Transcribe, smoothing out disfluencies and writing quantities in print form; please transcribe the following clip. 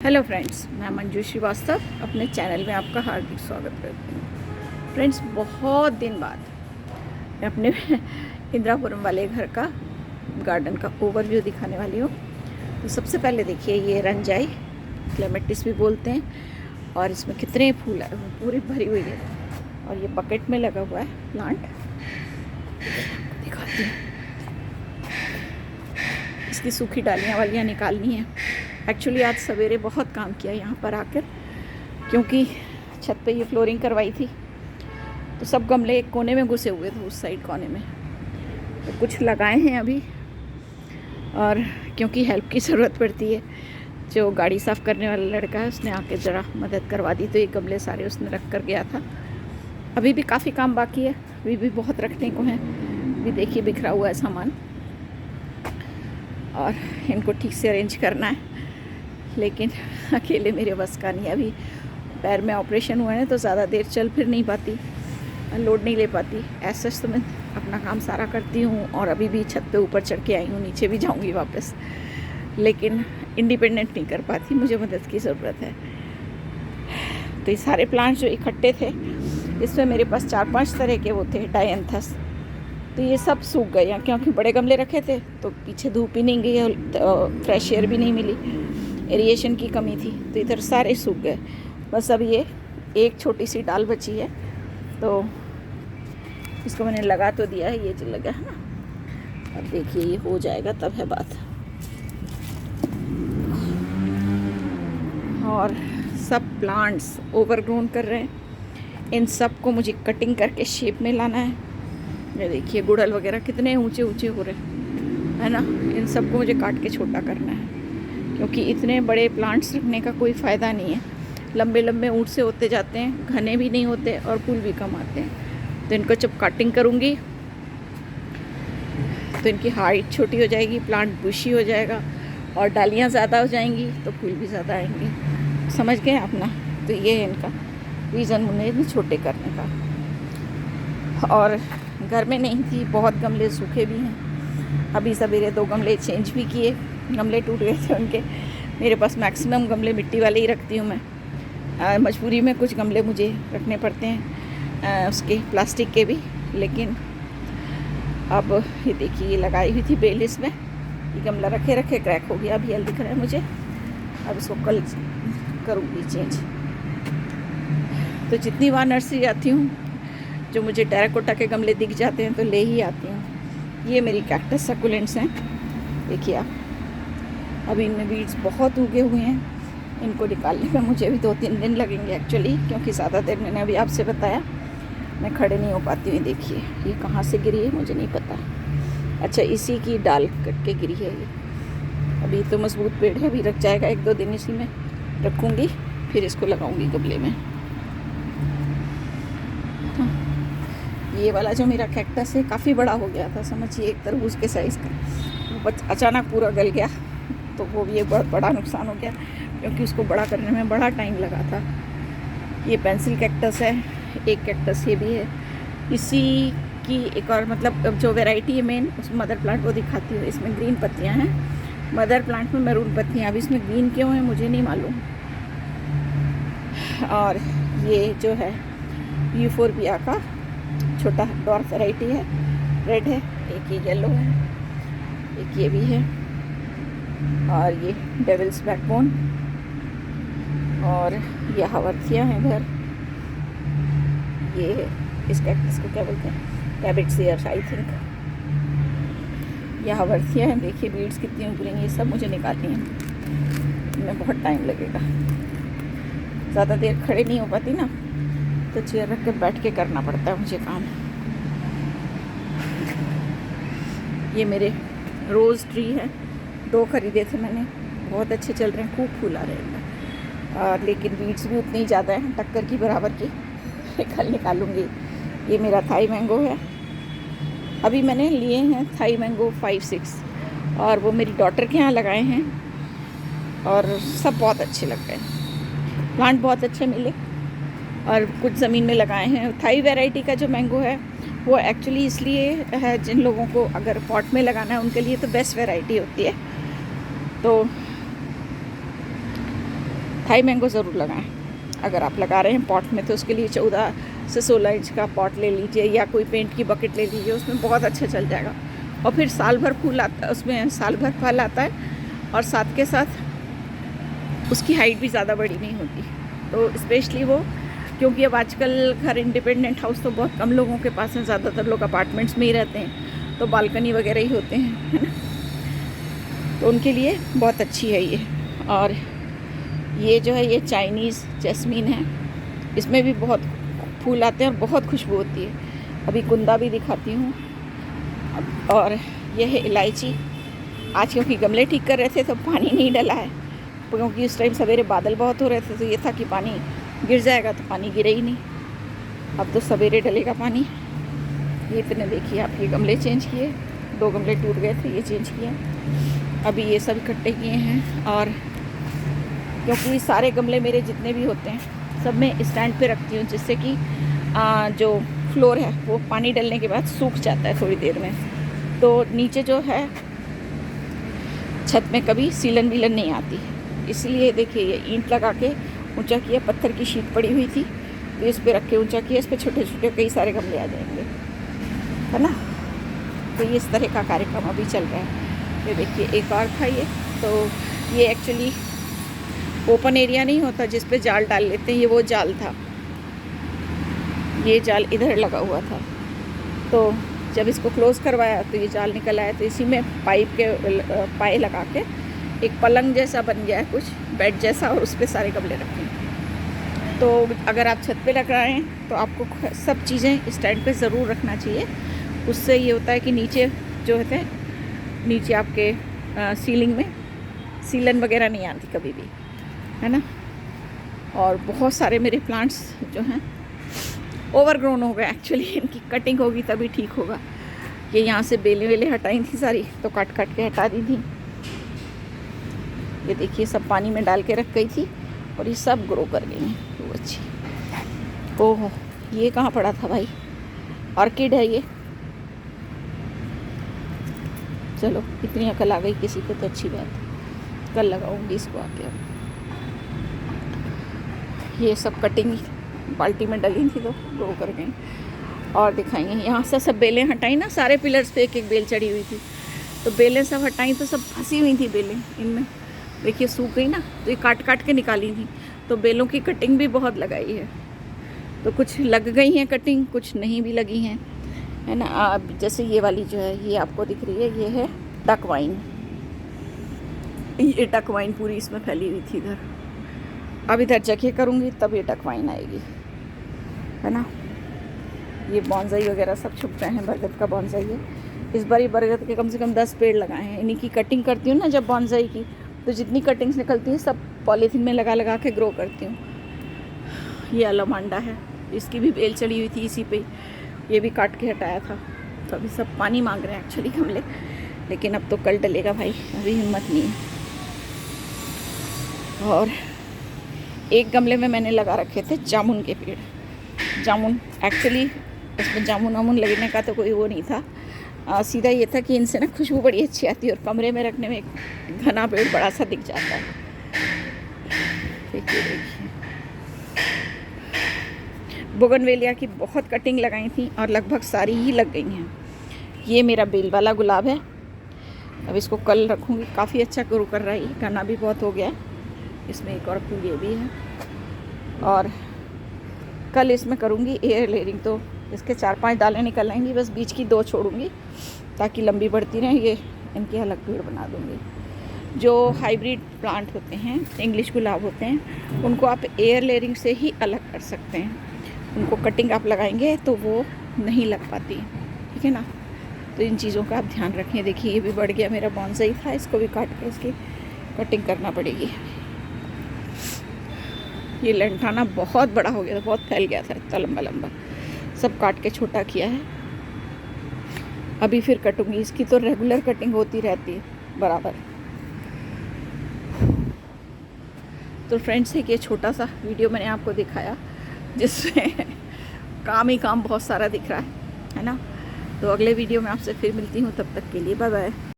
Hello friends, मैं मंजू श्रीवास्तव अपने channel में आपका हार्दिक स्वागत करती हूँ। फ्रेंड्स, बहुत दिन बाद मैं अपने इंदिरापुरम वाले घर का गार्डन का ओवरव्यू दिखाने वाली हूँ। तो सबसे पहले देखिए, ये रंजाई क्लेमेटिस भी बोलते हैं और इसमें कितने फूल पूरी भरी हुई है और ये बकेट में लगा हुआ है प्लांट। दिखाती हूँ, इसकी सूखी डालियाँ वालियाँ निकालनी है। एक्चुअली आज सवेरे बहुत काम किया यहाँ पर आकर, क्योंकि छत पे ये फ्लोरिंग करवाई थी तो सब गमले एक कोने में घुसे हुए थे, उस साइड कोने में। तो कुछ लगाए हैं अभी, और क्योंकि हेल्प की ज़रूरत पड़ती है, जो गाड़ी साफ़ करने वाला लड़का है उसने आके ज़रा मदद करवा दी, तो ये गमले सारे उसने रख कर गया था। अभी भी काफ़ी काम बाकी है, अभी भी बहुत रखने को है। अभी देखिए बिखरा हुआ है सामान और इनको ठीक से अरेंज करना है, लेकिन अकेले मेरे बस का नहीं। अभी पैर में ऑपरेशन हुआ है तो ज़्यादा देर चल फिर नहीं पाती, लोड नहीं ले पाती। ऐसा तो मैं अपना काम सारा करती हूँ और अभी भी छत पे ऊपर चढ़ के आई हूँ, नीचे भी जाऊँगी वापस, लेकिन इंडिपेंडेंट नहीं कर पाती, मुझे मदद की ज़रूरत है। तो ये सारे प्लांट्स जो इकट्ठे थे, इसमें मेरे पास 4-5 तरह के वो थे डायंथस, तो ये सब सूख गए हैं क्योंकि बड़े गमले रखे थे तो पीछे धूप ही नहीं गई, फ्रेश एयर भी नहीं मिली, एरिएशन की कमी थी, तो इधर सारे सूख गए। बस अब ये एक छोटी सी डाल बची है, तो इसको मैंने लगा तो दिया है, ये जो लगा है ना, अब देखिए ये हो जाएगा तब है बात। और सब प्लांट्स ओवरग्रोन कर रहे हैं, इन सब को मुझे कटिंग करके शेप में लाना है। ये देखिए गुड़हल वगैरह कितने ऊंचे ऊंचे हो रहे हैं, है ना। इन सबको मुझे काट के छोटा करना है, क्योंकि इतने बड़े प्लांट्स रखने का कोई फ़ायदा नहीं है। लंबे लंबे ऊँट से होते जाते हैं, घने भी नहीं होते और फूल भी कम आते हैं। तो इनको जब काटिंग करूँगी तो इनकी हाइट छोटी हो जाएगी, प्लांट बुशी हो जाएगा और डालियाँ ज़्यादा हो जाएंगी तो फूल भी ज़्यादा आएंगे। समझ गए आप ना। तो ये है इनका रीज़न उन्हें इतने छोटे करने का। और घर में नहीं थी, बहुत गमले सूखे भी हैं। अभी सवेरे 2 गमले चेंज भी किए, गमले टूट गए थे उनके। मेरे पास मैक्सिमम गमले मिट्टी वाले ही रखती हूँ मैं। मजबूरी में कुछ गमले मुझे रखने पड़ते हैं उसके प्लास्टिक के भी, लेकिन अब ये देखिए ये लगाई हुई थी बेलिस में, ये गमला रखे रखे क्रैक हो गया, अभी हल दिख रहा है मुझे। अब इसको कल करूँगी चेंज। तो जितनी बार नर्सरी आती हूँ, जो मुझे टेराकोटा के गमले दिख जाते हैं तो ले ही आती हूँ। ये मेरी कैक्टस सकुलेंट्स हैं, देखिए आप। अभी इनमें बीड्स बहुत उगे हुए हैं, इनको निकालने में मुझे भी 2-3 दिन लगेंगे एक्चुअली, क्योंकि ज़्यादा देर मैंने अभी आपसे बताया मैं खड़े नहीं हो पाती हूँ। देखिए ये कहाँ से गिरी है मुझे नहीं पता। अच्छा, इसी की डाल कट के गिरी है ये। अभी तो मजबूत पेड़ है, अभी रख जाएगा 1-2 दिन, इसी में रखूँगी, फिर इसको लगाऊँगी गमले में। ये वाला जो मेरा कैक्टस है काफ़ी बड़ा हो गया था, समझिए एक तरबूज के साइज़ का, अचानक पूरा गल गया, तो वो भी एक बहुत बड़ा नुकसान हो गया, क्योंकि उसको बड़ा करने में बड़ा टाइम लगा था। ये पेंसिल कैक्टस है, एक कैक्टस ये भी है। इसी की एक और मतलब जो वैरायटी है मेन, उस मदर प्लांट वो दिखाती हूँ। इसमें ग्रीन पत्तियाँ हैं, मदर प्लांट में मैरून पत्तियाँ। अभी इसमें ग्रीन क्यों है मुझे नहीं मालूम। और ये जो है यूफोरबिया का छोटा डॉर्फ वैरायटी है, रेड है, एक ये येलो है, एक ये भी है, और ये डेविल्स बैकबोन, और ये हावर्थिया है इधर। ये इस कैक्टस को क्या बोलते हैं, कैबिटसियर्स आई थिंक। ये हावर्थिया है, देखिए बीड्स कितनी उभरेंगी, ये सब मुझे निकालनी है, इनमें बहुत टाइम लगेगा। ज़्यादा देर खड़े नहीं हो पाती ना, तो चेयर रख के बैठ के करना पड़ता है मुझे काम। ये मेरे रोज़ ट्री है, 2 खरीदे थे मैंने, बहुत अच्छे चल रहे हैं, खूब फूल आ रहे हैं, लेकिन बीड्स भी उतनी ज़्यादा हैं, टक्कर की बराबर की। कल निकालूंगी। ये मेरा थाई मैंगो है, अभी मैंने लिए हैं थाई मैंगो 5-6, और वो मेरी डॉटर के यहाँ लगाए हैं और सब बहुत अच्छे लग गए, प्लांट बहुत अच्छे मिले। और कुछ ज़मीन में लगाए हैं। थाई वैरायटी का जो मैंगो है वो एक्चुअली इसलिए है, जिन लोगों को अगर पॉट में लगाना है उनके लिए तो बेस्ट वैरायटी होती है। तो थाई मैंगो ज़रूर लगाएं। अगर आप लगा रहे हैं पॉट में तो उसके लिए 14 से 16 इंच का पॉट ले लीजिए, या कोई पेंट की बकेट ले लीजिए, उसमें बहुत अच्छा चल जाएगा। और फिर साल भर फूल आता है, उसमें साल भर फल आता है, और साथ के साथ उसकी हाइट भी ज़्यादा बड़ी नहीं होती। तो स्पेशली वो, क्योंकि अब आजकल घर इंडिपेंडेंट हाउस तो बहुत कम लोगों के पास हैं, ज़्यादातर लोग अपार्टमेंट्स में ही रहते हैं, तो बालकनी वगैरह ही होते हैं, है ना। तो उनके लिए बहुत अच्छी है ये। और ये जो है ये चाइनीज़ जैस्मीन है, इसमें भी बहुत फूल आते हैं और बहुत खुशबू होती है। अभी कुंदा भी दिखाती हूँ। और यह है इलायची। आज क्योंकि गमले ठीक कर रहे थे तो पानी नहीं डला है, क्योंकि उस टाइम सवेरे बादल बहुत हो रहे थे, तो ये था कि पानी गिर जाएगा, तो पानी गिरा ही नहीं। अब तो सवेरे डलेगा पानी। ये इतने देखिए आप, ये गमले चेंज किए, 2 गमले टूट गए थे, ये चेंज किया। अभी ये सब इकट्ठे किए हैं। और क्योंकि सारे गमले मेरे जितने भी होते हैं सब मैं स्टैंड पे रखती हूँ, जिससे कि जो फ्लोर है वो पानी डलने के बाद सूख जाता है थोड़ी देर में। तो नीचे जो है छत में कभी सीलन वीलन नहीं आती, इसलिए देखिए ये ईंट लगा के ऊंचा किया, पत्थर की शीट पड़ी हुई थी तो इस पे रख के ऊंचा किया। इस पे छोटे छोटे कई सारे गमले आ जाएंगे, है ना। तो ये इस तरह का कार्यक्रम अभी चल रहा है। ये देखिए एक और था ये, तो ये एक्चुअली ओपन एरिया नहीं होता जिस पे जाल डाल लेते हैं, ये वो जाल था। ये जाल इधर लगा हुआ था, तो जब इसको क्लोज़ करवाया तो ये जाल निकल आया। तो इसी में पाइप के पाए लगा के एक पलंग जैसा बन गया है, कुछ बेड जैसा, और उस पर सारे गमले रखे हैं। तो अगर आप छत पे लग रहे हैं तो आपको सब चीज़ें स्टैंड पे ज़रूर रखना चाहिए। उससे ये होता है कि नीचे जो होते हैं, नीचे आपके सीलिंग में सीलन वगैरह नहीं आती कभी भी, है ना। और बहुत सारे मेरे प्लांट्स जो हैं ओवरग्रोन हो गए एक्चुअली, इनकी कटिंग होगी तभी ठीक होगा। ये यहाँ से बेलें वेलें हटाई थी सारी, तो काट काट के हटा दी थी। ये देखिए सब पानी में डाल के रख गई थी और ये सब ग्रो कर गई हैं, वो अच्छी। ओहो, ये कहाँ पड़ा था भाई, ऑर्किड है ये। चलो इतनी अकल आ गई किसी को तो अच्छी बात, कल लगाऊंगी इसको आके। अब ये सब कटिंग बाल्टी में डली थी तो ग्रो कर गई। और दिखाएंगे यहाँ से सब बेलें हटाई ना, सारे पिलर्स पे एक एक बेल चढ़ी हुई थी, तो बेलें सब हटाई तो सब फंसी हुई थी बेलें इनमें, देखिए सूख गई ना, तो ये काट काट के निकाली थी। तो बेलों की कटिंग भी बहुत लगाई है, तो कुछ लग गई हैं कटिंग, कुछ नहीं भी लगी हैं, है ना। अब जैसे ये वाली जो है ये आपको दिख रही है, ये है डक वाइन। ये डक वाइन पूरी इसमें फैली हुई थी इधर। अब इधर जगह करूँगी तब ये डक वाइन आएगी, है ना। ये बॉन्साई वगैरह सब छुप गए हैं, बरगद का बॉन्साई है। इस बार ये बरगद के कम से कम 10 पेड़ लगाए हैं। इन्हीं की कटिंग करती हूँ ना जब बॉन्साई की, तो जितनी कटिंग्स निकलती हैं सब पॉलीथीन में लगा लगा के ग्रो करती हूँ। ये अलामांडा है, इसकी भी बेल चढ़ी हुई थी इसी पे, ये भी काट के हटाया था। तो अभी सब पानी मांग रहे हैं एक्चुअली गमले, लेकिन अब तो कल डलेगा भाई, अभी हिम्मत नहीं है। और एक गमले में मैंने लगा रखे थे जामुन के पेड़। जामुन एक्चुअली इसमें जामुन वामुन लगने का तो कोई वो नहीं था, सीधा ये था कि इनसे ना खुशबू बड़ी अच्छी आती है और कमरे में रखने में एक घना पेड़ बड़ा सा दिख जाता है। देखिए देखिए बोगनवेलिया की बहुत कटिंग लगाई थी और लगभग सारी ही लग गई हैं। ये मेरा बेल वाला गुलाब है, अब इसको कल रखूँगी, काफ़ी अच्छा ग्रो कर रहा है, घना भी बहुत हो गया है। इसमें एक और फूल ये भी है, और कल इसमें करूँगी एयर लेयरिंग, तो इसके 4-5 दालें निकल आएंगी, बस बीच की 2 छोड़ूंगी ताकि लंबी बढ़ती रहें। ये इनकी अलग पेड़ बना दूँगी। जो हाइब्रिड प्लांट होते हैं, इंग्लिश गुलाब होते हैं, उनको आप एयर लेयरिंग से ही अलग कर सकते हैं। उनको कटिंग आप लगाएंगे तो वो नहीं लग पाती, ठीक है ना। तो इन चीज़ों का आप ध्यान रखें। देखिए ये भी बढ़ गया, मेरा बॉन्साई था, इसको भी काट के इसकी कटिंग करना पड़ेगी। ये लंठाना बहुत बड़ा हो गया था, बहुत फैल गया था, इतना लंबा लंबा, सब काट के छोटा किया है। अभी फिर कटूंगी, इसकी तो रेगुलर कटिंग होती रहती है बराबर। तो फ्रेंड्स, एक ये छोटा सा वीडियो मैंने आपको दिखाया जिसमें काम ही काम बहुत सारा दिख रहा है ना। तो अगले वीडियो में आपसे फिर मिलती हूँ, तब तक के लिए बाय बाय।